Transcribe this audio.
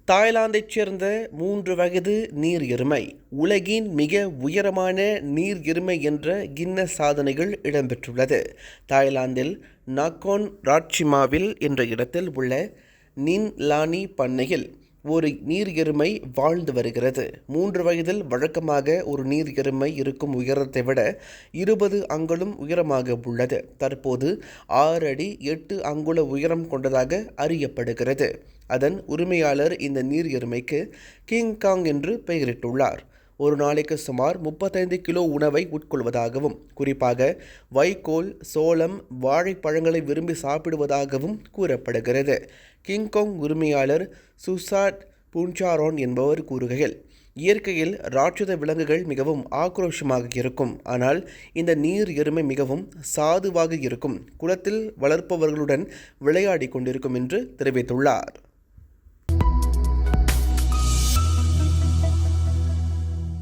தாய்லாந்தைச் சேர்ந்த 3 வயது நீர் எருமை உலகின் மிக உயரமான நீர் எருமை என்ற கின்னஸ் சாதனைகள் இடம்பெற்றுள்ளது. தாய்லாந்தில் நாக்கோன் ராட்சிமாவில் என்ற இடத்தில் உள்ள நின் லானி பண்ணையில் ஒரு நீர் எருமை வாழ்ந்து வருகிறது. 3 வயதில் வழக்கமாக ஒரு நீர் எருமை இருக்கும் உயரத்தை விட 20 அங்குலம் உயரமாக உள்ளது. தற்போது 6 அடி 8 அங்குல உயரம் கொண்டதாக அறியப்படுகிறது. அதன் உரிமையாளர் இந்த நீர் எருமைக்கு கிங் காங் என்று பெயரிட்டுள்ளார். ஒரு நாளைக்கு சுமார் 35 கிலோ உணவை உட்கொள்வதாகவும், குறிப்பாக வைக்கோல், சோளம், வாழைப்பழங்களை விரும்பி சாப்பிடுவதாகவும் கூறப்படுகிறது. கிங்காங் உரிமையாளர் சுசாட் பூஞ்சாரோன் என்பவர் கூறுகையில், இயற்கையில் ராட்சத விலங்குகள் மிகவும் ஆக்ரோஷமாக இருக்கும். ஆனால் இந்த நீர் எருமை மிகவும் சாதுவாக இருக்கும். குளத்தில் வளர்ப்பவர்களுடன் விளையாடி கொண்டிருக்கும் என்று தெரிவித்துள்ளார்.